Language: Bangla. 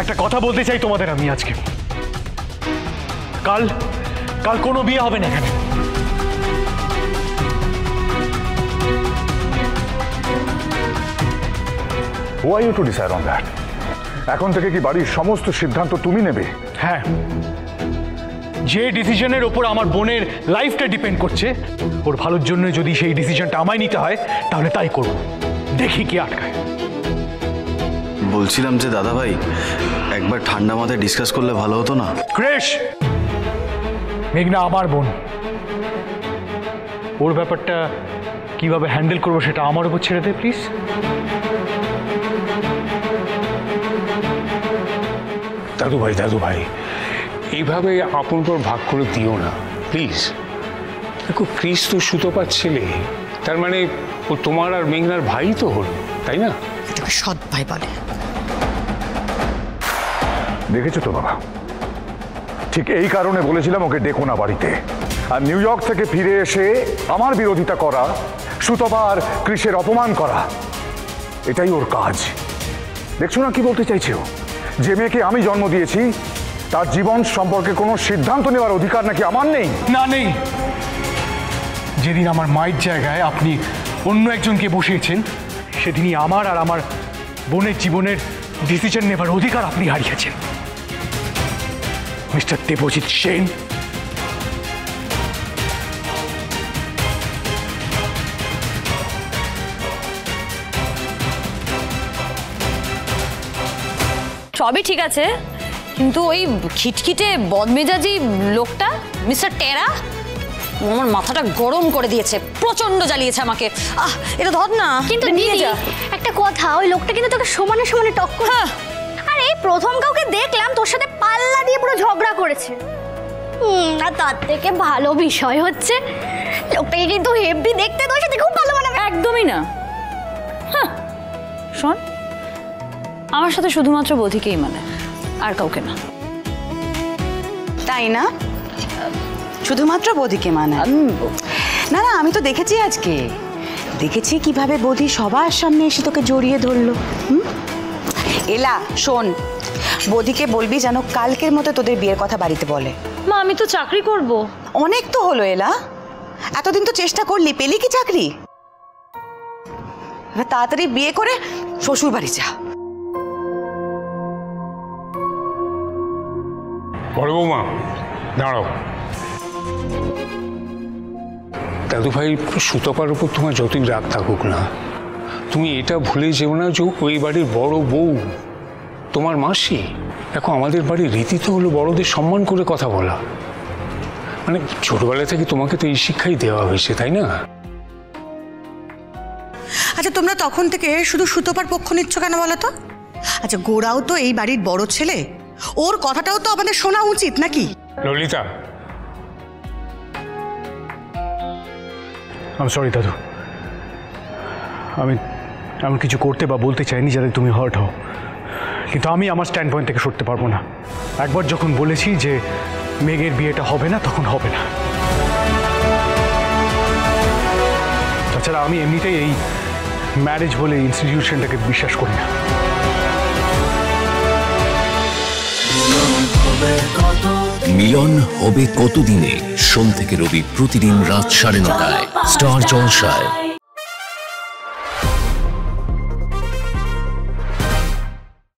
একটা কথা বলতে চাই তোমাদের আমি আজকে। কাল কাল কোনো বিয়ে হবে না এখানে। Who are you to decide on that? এখন থেকে কি বাড়ির সমস্ত সিদ্ধান্ত তুমি নেবে? হ্যাঁ, যে ডিসিশনের ওপর আমার বোনের লাইফটা ডিপেন্ড করছে, ওর ভালোর জন্য যদি সেই ডিসিশনটা আমায় নিতে হয় তাহলে তাই করব, দেখি কি আটকায়। বলছিলাম যে দাদা ভাই, একবার ঠান্ডা মাথায় ডিসকাস করলে ভালো হতো না? ক্রেশ, মেঘনা আমার বোন, ওর ব্যাপারটা কিভাবে হ্যান্ডেল করবো সেটা আমার উপর ছেড়ে দে প্লিজ। দাদু ভাই এইভাবে আপন পর ভাগ করে দিও না প্লিজ। দেখো, ক্রিস তো সুতপার ছেলে, তার মানে ও তোমার আর মেঘনার ভাই তো হলো, তাই না? এটাকে সৎ ভাই বলে। দেখেছো তো বাবা, ঠিক এই কারণে বলেছিলাম ওকে ডেকো না বাড়িতে। আর নিউ ইয়র্ক থেকে ফিরে এসে আমার বিরোধিতা করা, সুতপা আর ক্রিসের অপমান করা, এটাই ওর কাজ। দেখছো না কি বলতে চাইছে ও? যে মেয়েকে আমি জন্ম দিয়েছি তার জীবন সম্পর্কে কোনো সিদ্ধান্ত নেওয়ার অধিকার নাকি আমার নেই? না, নেই। যেদিন আমার মায়ের জায়গায় আপনি অন্য একজনকে বসিয়েছেন, সেদিনই আমার আর আমার বোনের জীবনের ডিসিশন নেবার অধিকার আপনি হারিয়েছেন, মিস্টার দেবজিৎ সেন। সবই ঠিক আছে, কিন্তু ওই খিটখিটে বদমেজাজি লোকটা মিস্টার টেরা আমার মাথাটা গরম করে দিয়েছে, প্রচন্ড জ্বালিয়েছে আমাকে। এটা ধর না। কিন্তু নিয়ে যা। একটা কথা, ওই লোকটা কিন্তু তোকে সমানে সমানে টক্কর। আর এই প্রথম কাউকে দেখলাম তোর সাথে পাল্লা দিয়ে পুরো ঝগড়া করেছে। আর তার থেকে ভালো বিষয় হচ্ছে লোকটাকে কিন্তু হেভি দেখতে, তোর সাথে খুব ভালো মানাবে। একদমই না। শোন, আমার সাথে শুধুমাত্র বোধিকেই মানে, আর কাউকে না। তাই না? শুধুমাত্র বোধিকে মানে? না না, আমি তো দেখেছি, আজকে দেখেছি কিভাবে বোধি সবার সামনে এসে তোকে জড়িয়ে ধরলো। এলা শোন, বোধিকে বলবি যেন কালকের মতো তোদের বিয়ের কথা বাড়িতে বলে। মা, আমি তো চাকরি করব। অনেক তো হলো এলা, এতদিন তো চেষ্টা করলি, পেলি কি চাকরি? এবার তাড়াতাড়ি বিয়ে করে শ্বশুর বাড়ি যা। বড় বৌমা দাঁড়াও। দাদু ভাই, সুতপার উপর তোমার যতই রাগ থাকুক না, তুমি এটা ভুলে যেও না যে ওই বাড়ির বড় বউ, তোমার মাসি। দেখো, আমাদের বাড়ির রীতি তো হলো বড়দের সম্মান করে কথা বলা। মানে ছোটবেলা থেকে তোমাকে তো এই শিক্ষাই দেওয়া হয়েছে, তাই না? আচ্ছা, তোমরা তখন থেকে শুধু সুতপার পক্ষ নিচ্ছ কেন বলো তো? আচ্ছা, গোড়াও তো এই বাড়ির বড় ছেলে, ওর কথাটাও তো আমাদের শোনা উচিত নাকি? ললিতা, আমি সরি দাদু, আমি এমন কিছু করতে বা বলতে চাইনি যাতে তুমি হার্ট হও, কিন্তু আমি আমার স্ট্যান্ড পয়েন্ট থেকে সরতে পারবো না। একবার যখন বলেছি যে মেঘের বিয়েটা হবে না, তখন হবে না। তাছাড়া আমি এমনিতেই এই ম্যারেজ বলে ইনস্টিটিউশনটাকে বিশ্বাস করি না। মিলন হবে কতদিনে? সোম থেকে রবি প্রতিদিন রাত 9:30টায় স্টার জলসায়।